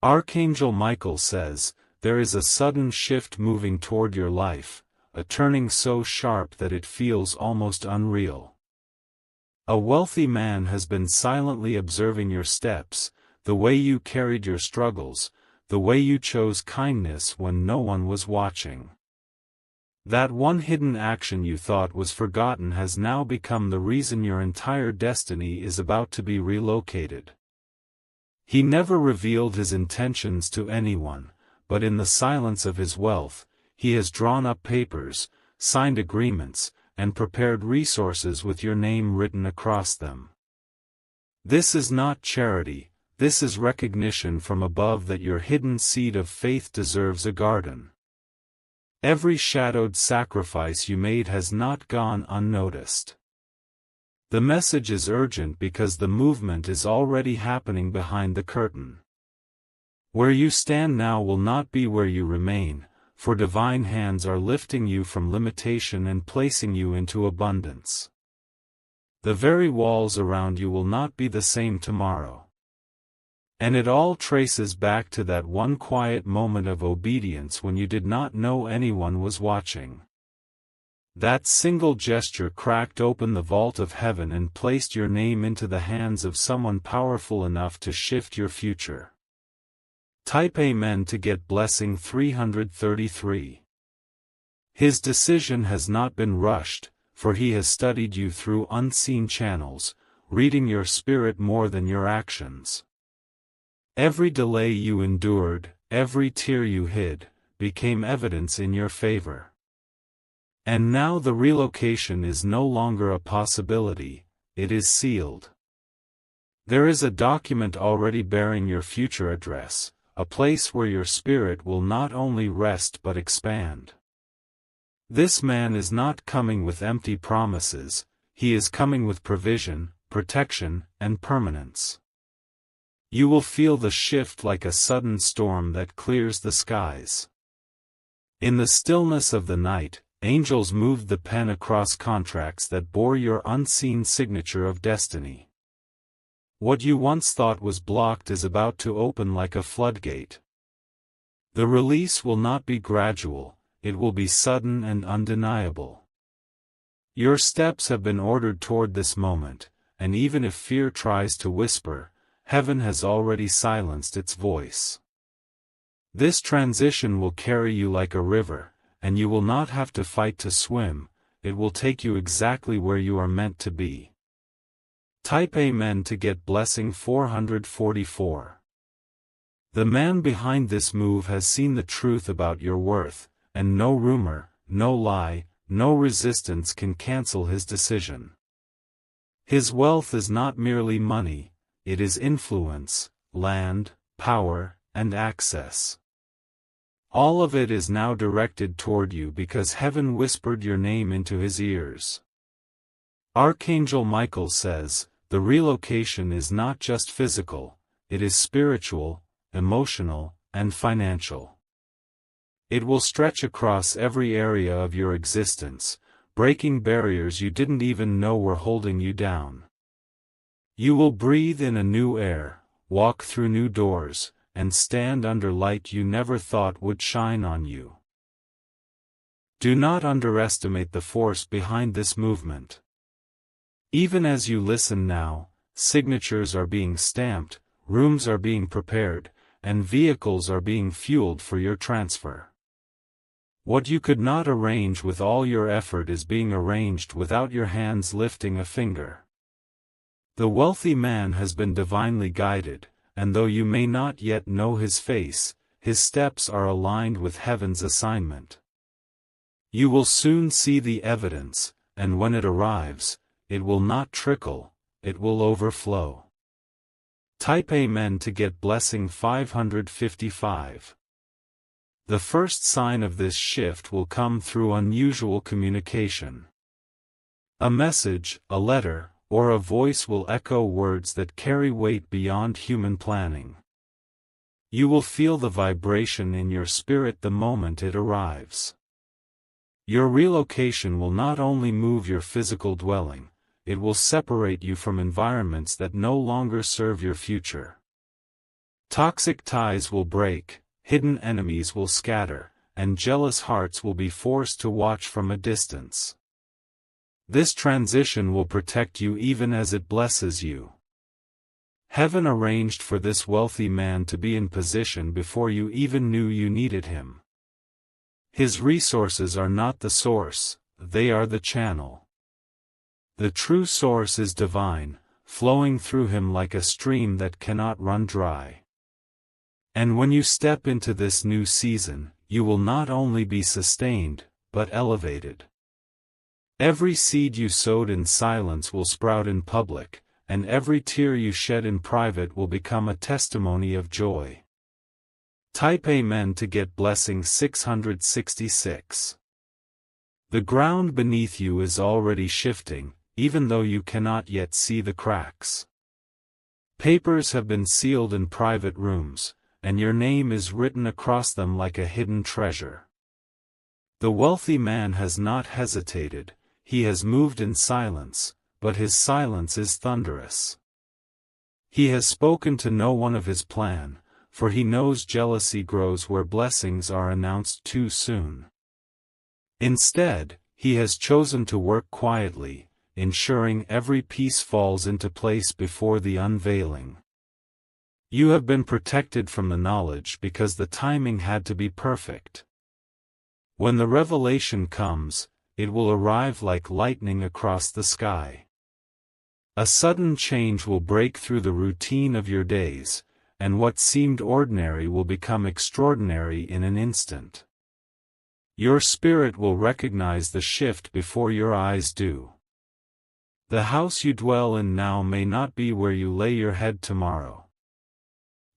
Archangel Michael says, there is a sudden shift moving toward your life, a turning so sharp that it feels almost unreal. A wealthy man has been silently observing your steps, the way you carried your struggles, the way you chose kindness when no one was watching. That one hidden action you thought was forgotten has now become the reason your entire destiny is about to be relocated. He never revealed his intentions to anyone, but in the silence of his wealth, he has drawn up papers, signed agreements, and prepared resources with your name written across them. This is not charity, this is recognition from above that your hidden seed of faith deserves a garden. Every shadowed sacrifice you made has not gone unnoticed. The message is urgent because the movement is already happening behind the curtain. Where you stand now will not be where you remain, for divine hands are lifting you from limitation and placing you into abundance. The very walls around you will not be the same tomorrow. And it all traces back to that one quiet moment of obedience when you did not know anyone was watching. That single gesture cracked open the vault of heaven and placed your name into the hands of someone powerful enough to shift your future. Type Amen to get blessing 333. His decision has not been rushed, for he has studied you through unseen channels, reading your spirit more than your actions. Every delay you endured, every tear you hid, became evidence in your favor. And now the relocation is no longer a possibility, it is sealed. There is a document already bearing your future address, a place where your spirit will not only rest but expand. This man is not coming with empty promises, he is coming with provision, protection, and permanence. You will feel the shift like a sudden storm that clears the skies. In the stillness of the night, angels moved the pen across contracts that bore your unseen signature of destiny. What you once thought was blocked is about to open like a floodgate. The release will not be gradual, it will be sudden and undeniable. Your steps have been ordered toward this moment, and even if fear tries to whisper, heaven has already silenced its voice. This transition will carry you like a river, and you will not have to fight to swim, it will take you exactly where you are meant to be. Type Amen to get blessing 444. The man behind this move has seen the truth about your worth, and no rumor, no lie, no resistance can cancel his decision. His wealth is not merely money, it is influence, land, power, and access. All of it is now directed toward you because heaven whispered your name into his ears. Archangel Michael says, the relocation is not just physical, it is spiritual, emotional, and financial. It will stretch across every area of your existence, breaking barriers you didn't even know were holding you down. You will breathe in a new air, walk through new doors, and stand under light you never thought would shine on you. Do not underestimate the force behind this movement. Even as you listen now, signatures are being stamped, rooms are being prepared, and vehicles are being fueled for your transfer. What you could not arrange with all your effort is being arranged without your hands lifting a finger. The wealthy man has been divinely guided, and though you may not yet know his face, his steps are aligned with heaven's assignment. You will soon see the evidence, and when it arrives, it will not trickle, it will overflow. Type Amen to get blessing 555. The first sign of this shift will come through unusual communication. A message, a letter, or a voice will echo words that carry weight beyond human planning. You will feel the vibration in your spirit the moment it arrives. Your relocation will not only move your physical dwelling, it will separate you from environments that no longer serve your future. Toxic ties will break, hidden enemies will scatter, and jealous hearts will be forced to watch from a distance. This transition will protect you even as it blesses you. Heaven arranged for this wealthy man to be in position before you even knew you needed him. His resources are not the source, they are the channel. The true source is divine, flowing through him like a stream that cannot run dry. And when you step into this new season, you will not only be sustained, but elevated. Every seed you sowed in silence will sprout in public, and every tear you shed in private will become a testimony of joy. Type Amen to get blessing 666. The ground beneath you is already shifting, even though you cannot yet see the cracks. Papers have been sealed in private rooms, and your name is written across them like a hidden treasure. The wealthy man has not hesitated, he has moved in silence, but his silence is thunderous. He has spoken to no one of his plan, for he knows jealousy grows where blessings are announced too soon. Instead, he has chosen to work quietly, ensuring every piece falls into place before the unveiling. You have been protected from the knowledge because the timing had to be perfect. When the revelation comes, it will arrive like lightning across the sky. A sudden change will break through the routine of your days, and what seemed ordinary will become extraordinary in an instant. Your spirit will recognize the shift before your eyes do. The house you dwell in now may not be where you lay your head tomorrow.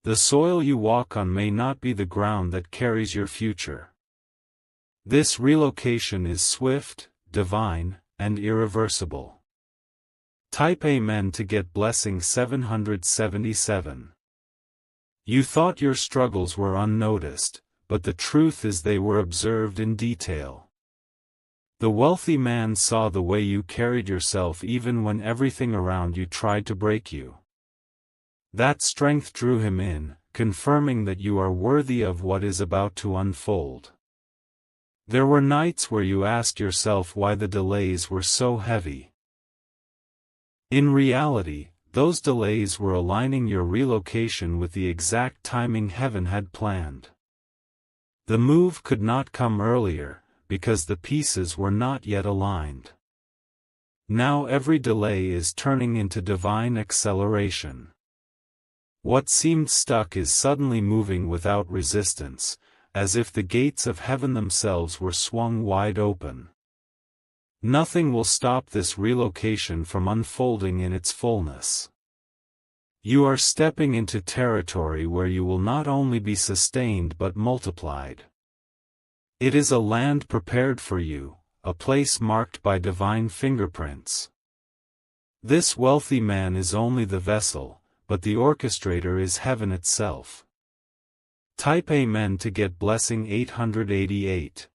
The soil you walk on may not be the ground that carries your future. This relocation is swift, divine, and irreversible. Type Amen to get blessing 777. You thought your struggles were unnoticed, but the truth is they were observed in detail. The wealthy man saw the way you carried yourself even when everything around you tried to break you. That strength drew him in, confirming that you are worthy of what is about to unfold. There were nights where you asked yourself why the delays were so heavy. In reality, those delays were aligning your relocation with the exact timing heaven had planned. The move could not come earlier, because the pieces were not yet aligned. Now every delay is turning into divine acceleration. What seemed stuck is suddenly moving without resistance, as if the gates of heaven themselves were swung wide open. Nothing will stop this relocation from unfolding in its fullness. You are stepping into territory where you will not only be sustained but multiplied. It is a land prepared for you, a place marked by divine fingerprints. This wealthy man is only the vessel, but the orchestrator is heaven itself. Type Amen to get blessing 888.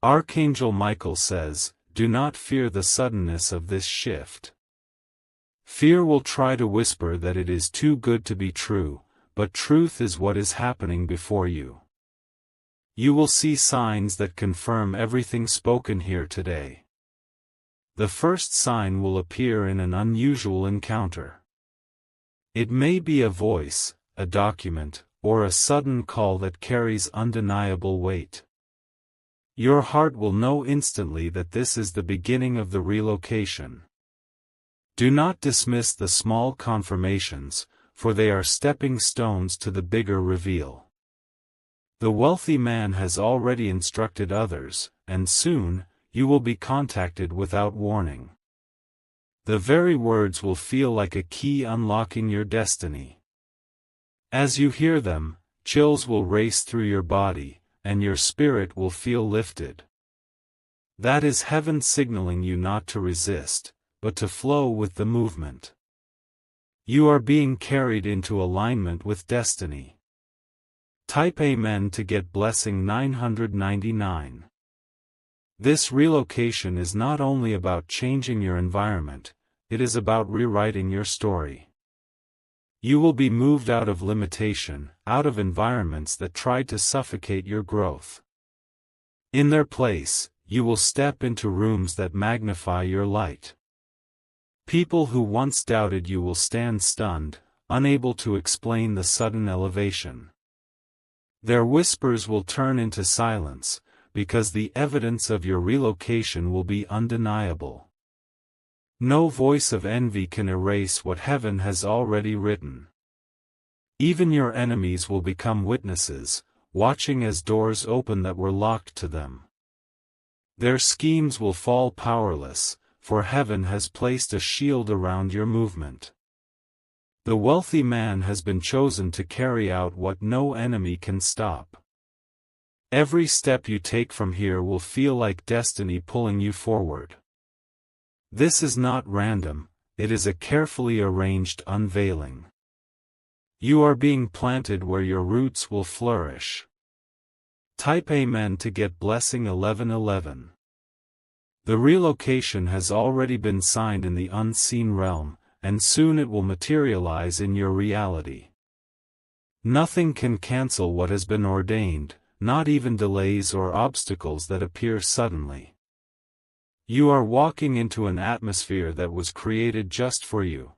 Archangel Michael says, do not fear the suddenness of this shift. Fear will try to whisper that it is too good to be true, but truth is what is happening before you. You will see signs that confirm everything spoken here today. The first sign will appear in an unusual encounter. It may be a voice, a document, or a sudden call that carries undeniable weight. Your heart will know instantly that this is the beginning of the relocation. Do not dismiss the small confirmations, for they are stepping stones to the bigger reveal. The wealthy man has already instructed others, and soon, you will be contacted without warning. The very words will feel like a key unlocking your destiny. As you hear them, chills will race through your body, and your spirit will feel lifted. That is heaven signaling you not to resist, but to flow with the movement. You are being carried into alignment with destiny. Type Amen to get blessing 999. This relocation is not only about changing your environment, it is about rewriting your story. You will be moved out of limitation, out of environments that tried to suffocate your growth. In their place, you will step into rooms that magnify your light. People who once doubted you will stand stunned, unable to explain the sudden elevation. Their whispers will turn into silence, because the evidence of your relocation will be undeniable. No voice of envy can erase what heaven has already written. Even your enemies will become witnesses, watching as doors open that were locked to them. Their schemes will fall powerless, for heaven has placed a shield around your movement. The wealthy man has been chosen to carry out what no enemy can stop. Every step you take from here will feel like destiny pulling you forward. This is not random, it is a carefully arranged unveiling. You are being planted where your roots will flourish. Type Amen to get blessing 1111. The relocation has already been signed in the unseen realm, and soon it will materialize in your reality. Nothing can cancel what has been ordained, not even delays or obstacles that appear suddenly. You are walking into an atmosphere that was created just for you.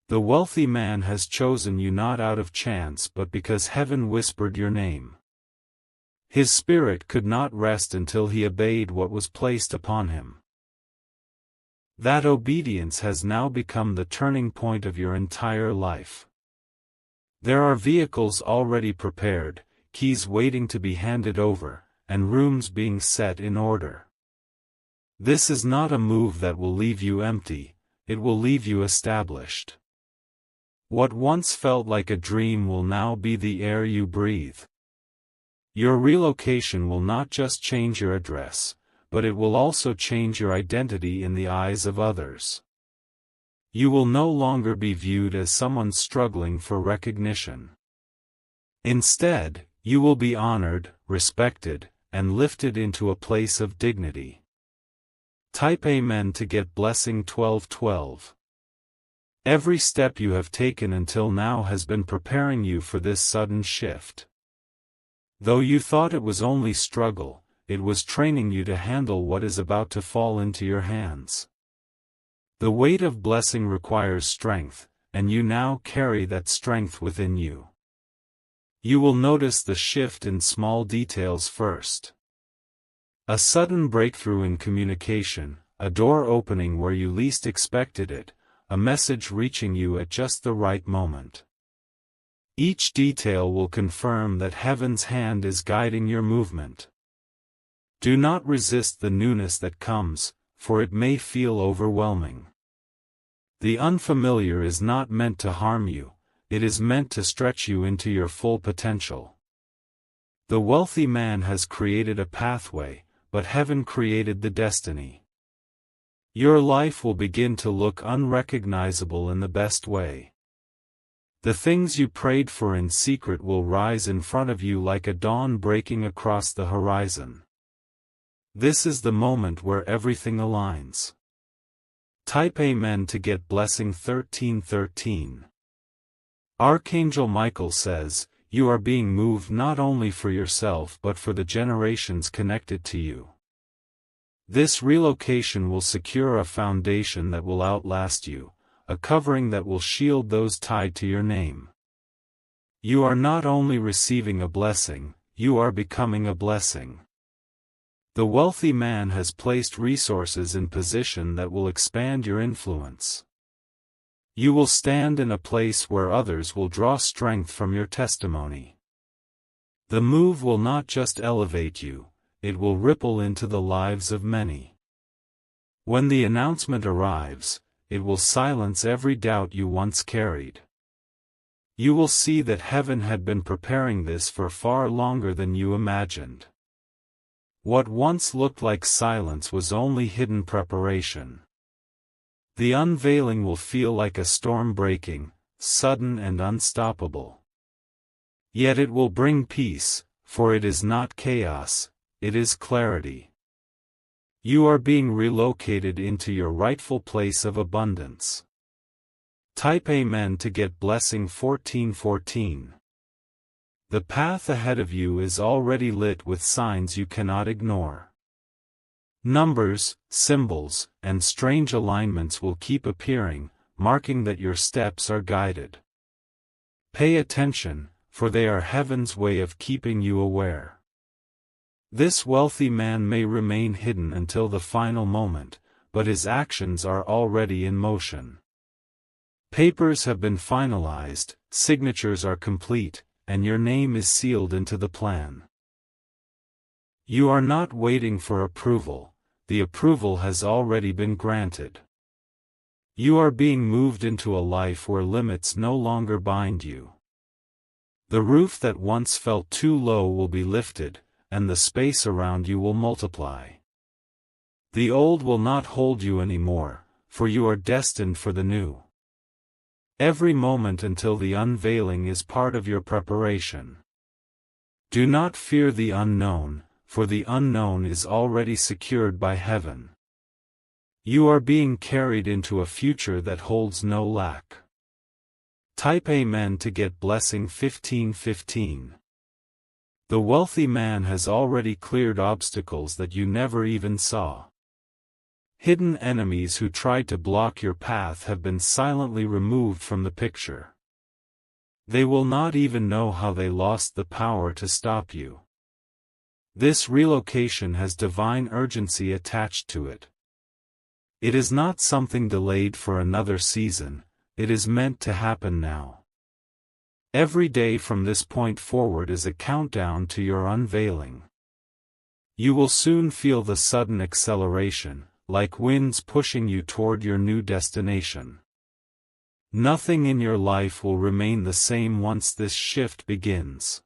The wealthy man has chosen you not out of chance but because heaven whispered your name. His spirit could not rest until he obeyed what was placed upon him. That obedience has now become the turning point of your entire life. There are vehicles already prepared, keys waiting to be handed over, and rooms being set in order. This is not a move that will leave you empty, it will leave you established. What once felt like a dream will now be the air you breathe. Your relocation will not just change your address, but it will also change your identity in the eyes of others. You will no longer be viewed as someone struggling for recognition. Instead, you will be honored, respected, and lifted into a place of dignity. Type Amen to get blessing 1212. Every step you have taken until now has been preparing you for this sudden shift. Though you thought it was only struggle, it was training you to handle what is about to fall into your hands. The weight of blessing requires strength, and you now carry that strength within you. You will notice the shift in small details first. A sudden breakthrough in communication, a door opening where you least expected it, a message reaching you at just the right moment. Each detail will confirm that heaven's hand is guiding your movement. Do not resist the newness that comes, for it may feel overwhelming. The unfamiliar is not meant to harm you, it is meant to stretch you into your full potential. The wealthy man has created a pathway, but heaven created the destiny. Your life will begin to look unrecognizable in the best way. The things you prayed for in secret will rise in front of you like a dawn breaking across the horizon. This is the moment where everything aligns. Type Amen to get blessing 1313. Archangel Michael says, you are being moved not only for yourself but for the generations connected to you. This relocation will secure a foundation that will outlast you, a covering that will shield those tied to your name. You are not only receiving a blessing, you are becoming a blessing. The wealthy man has placed resources in position that will expand your influence. You will stand in a place where others will draw strength from your testimony. The move will not just elevate you, it will ripple into the lives of many. When the announcement arrives, it will silence every doubt you once carried. You will see that heaven had been preparing this for far longer than you imagined. What once looked like silence was only hidden preparation. The unveiling will feel like a storm breaking, sudden and unstoppable. Yet it will bring peace, for it is not chaos, it is clarity. You are being relocated into your rightful place of abundance. Type Amen to get blessing 1414. The path ahead of you is already lit with signs you cannot ignore. Numbers, symbols, and strange alignments will keep appearing, marking that your steps are guided. Pay attention, for they are heaven's way of keeping you aware. This wealthy man may remain hidden until the final moment, but his actions are already in motion. Papers have been finalized, signatures are complete, and your name is sealed into the plan. You are not waiting for approval, the approval has already been granted. You are being moved into a life where limits no longer bind you. The roof that once felt too low will be lifted, and the space around you will multiply. The old will not hold you anymore, for you are destined for the new. Every moment until the unveiling is part of your preparation. Do not fear the unknown, for the unknown is already secured by heaven. You are being carried into a future that holds no lack. Type Amen to get blessing 1515. The wealthy man has already cleared obstacles that you never even saw. Hidden enemies who tried to block your path have been silently removed from the picture. They will not even know how they lost the power to stop you. This relocation has divine urgency attached to it. It is not something delayed for another season, it is meant to happen now. Every day from this point forward is a countdown to your unveiling. You will soon feel the sudden acceleration, like winds pushing you toward your new destination. Nothing in your life will remain the same once this shift begins.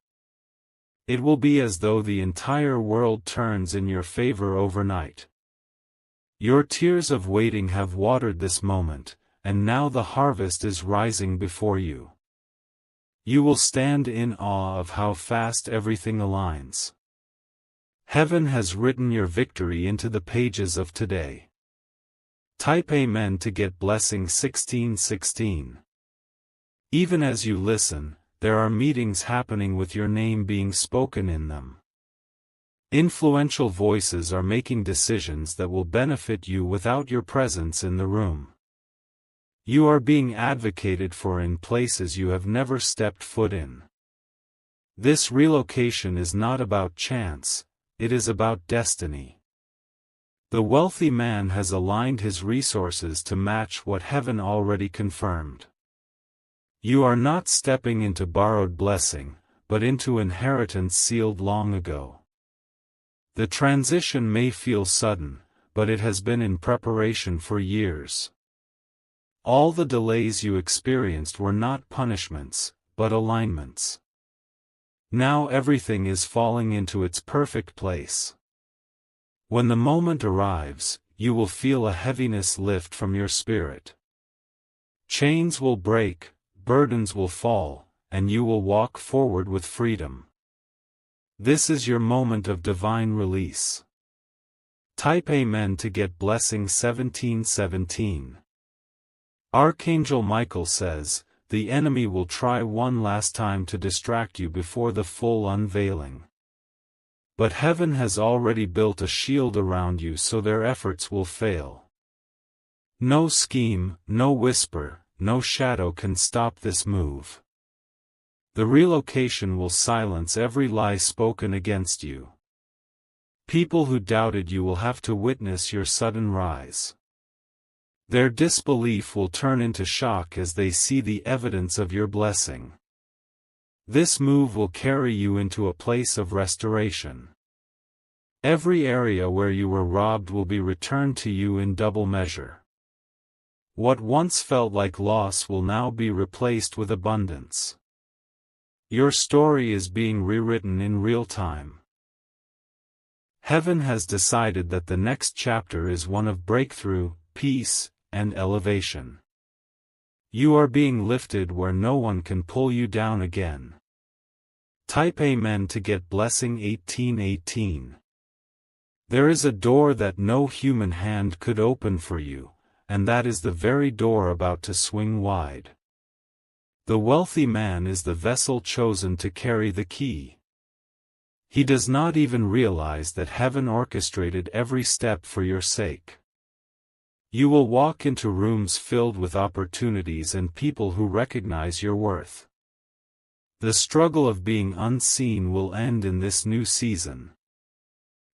It will be as though the entire world turns in your favor overnight. Your tears of waiting have watered this moment, and now the harvest is rising before you. You will stand in awe of how fast everything aligns. Heaven has written your victory into the pages of today. Type Amen to get blessing 1616. Even as you listen, there are meetings happening with your name being spoken in them. Influential voices are making decisions that will benefit you without your presence in the room. You are being advocated for in places you have never stepped foot in. This relocation is not about chance, it is about destiny. The wealthy man has aligned his resources to match what heaven already confirmed. You are not stepping into borrowed blessing, but into inheritance sealed long ago. The transition may feel sudden, but it has been in preparation for years. All the delays you experienced were not punishments, but alignments. Now everything is falling into its perfect place. When the moment arrives, you will feel a heaviness lift from your spirit. Chains will break, burdens will fall, and you will walk forward with freedom. This is your moment of divine release. Type Amen to get blessing 1717. Archangel Michael says, the enemy will try one last time to distract you before the full unveiling. But heaven has already built a shield around you so their efforts will fail. No scheme, no whisper, no shadow can stop this move. The relocation will silence every lie spoken against you. People who doubted you will have to witness your sudden rise. Their disbelief will turn into shock as they see the evidence of your blessing. This move will carry you into a place of restoration. Every area where you were robbed will be returned to you in double measure. What once felt like loss will now be replaced with abundance. Your story is being rewritten in real time. Heaven has decided that the next chapter is one of breakthrough, peace, and elevation. You are being lifted where no one can pull you down again. Type Amen to get blessing 1818. There is a door that no human hand could open for you, and that is the very door about to swing wide. The wealthy man is the vessel chosen to carry the key. He does not even realize that heaven orchestrated every step for your sake. You will walk into rooms filled with opportunities and people who recognize your worth. The struggle of being unseen will end in this new season.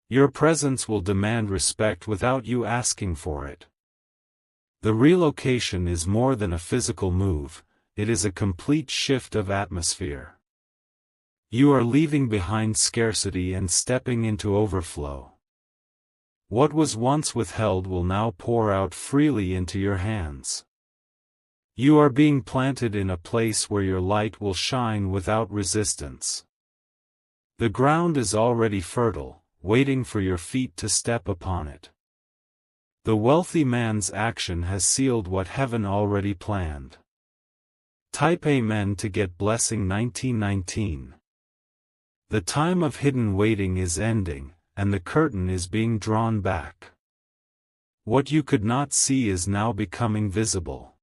Your presence will demand respect without you asking for it. The relocation is more than a physical move, it is a complete shift of atmosphere. You are leaving behind scarcity and stepping into overflow. What was once withheld will now pour out freely into your hands. You are being planted in a place where your light will shine without resistance. The ground is already fertile, waiting for your feet to step upon it. The wealthy man's action has sealed what heaven already planned. Type Amen to get blessing 1919. The time of hidden waiting is ending, and the curtain is being drawn back. What you could not see is now becoming visible.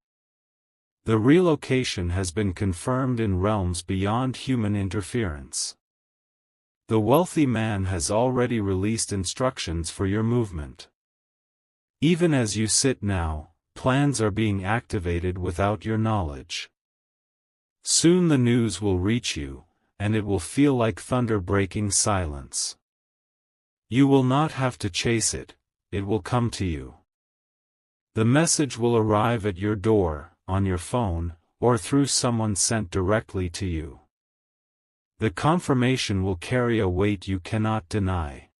The relocation has been confirmed in realms beyond human interference. The wealthy man has already released instructions for your movement. Even as you sit now, plans are being activated without your knowledge. Soon the news will reach you, and it will feel like thunder breaking silence. You will not have to chase it, it will come to you. The message will arrive at your door, on your phone, or through someone sent directly to you. The confirmation will carry a weight you cannot deny.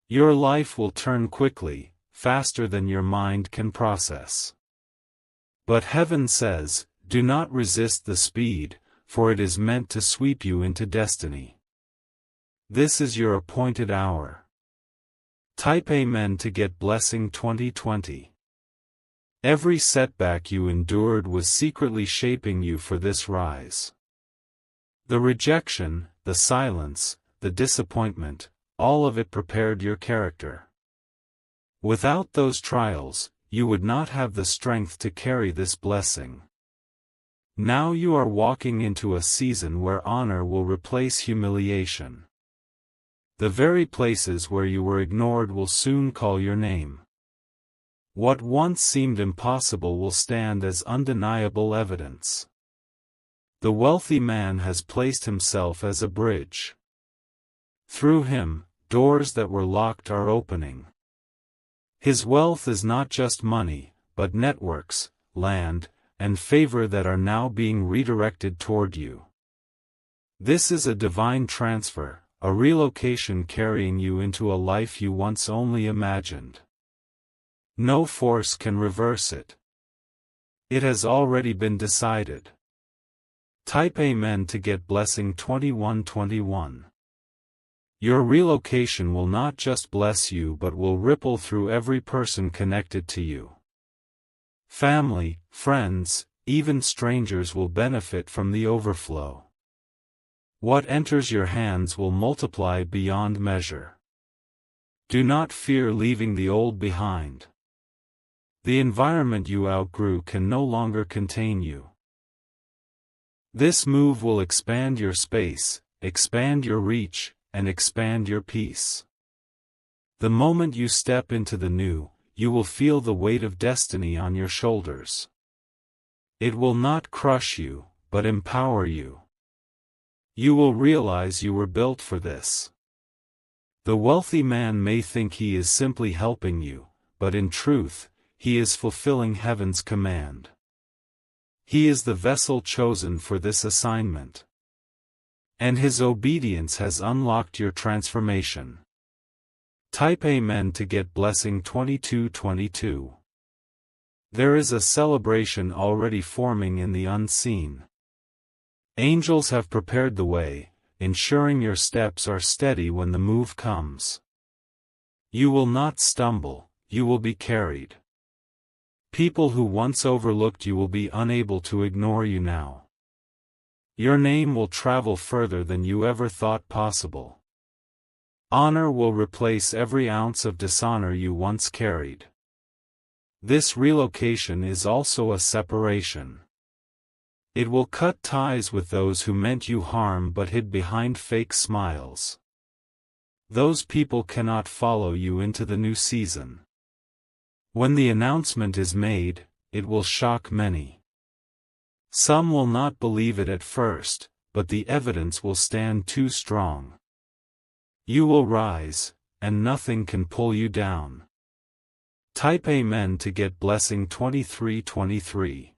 Your life will turn quickly, faster than your mind can process. But heaven says, do not resist the speed, for it is meant to sweep you into destiny. This is your appointed hour. Type Amen to get blessing 2020. Every setback you endured was secretly shaping you for this rise. The rejection, the silence, the disappointment, all of it prepared your character. Without those trials, you would not have the strength to carry this blessing. Now you are walking into a season where honor will replace humiliation. The very places where you were ignored will soon call your name. What once seemed impossible will stand as undeniable evidence. The wealthy man has placed himself as a bridge. Through him, doors that were locked are opening. His wealth is not just money, but networks, land, and favor that are now being redirected toward you. This is a divine transfer, a relocation carrying you into a life you once only imagined. No force can reverse it. It has already been decided. Type Amen to get blessing 2121. Your relocation will not just bless you but will ripple through every person connected to you. Family, friends, even strangers will benefit from the overflow. What enters your hands will multiply beyond measure. Do not fear leaving the old behind. The environment you outgrew can no longer contain you. This move will expand your space, expand your reach, and expand your peace. The moment you step into the new, you will feel the weight of destiny on your shoulders. It will not crush you, but empower you. You will realize you were built for this. The wealthy man may think he is simply helping you, but in truth, he is fulfilling heaven's command. He is the vessel chosen for this assignment. And his obedience has unlocked your transformation. Type Amen to get blessing 2222. There is a celebration already forming in the unseen. Angels have prepared the way, ensuring your steps are steady when the move comes. You will not stumble, you will be carried. People who once overlooked you will be unable to ignore you now. Your name will travel further than you ever thought possible. Honor will replace every ounce of dishonor you once carried. This relocation is also a separation. It will cut ties with those who meant you harm but hid behind fake smiles. Those people cannot follow you into the new season. When the announcement is made, it will shock many. Some will not believe it at first, but the evidence will stand too strong. You will rise, and nothing can pull you down. Type Amen to get blessing 2323.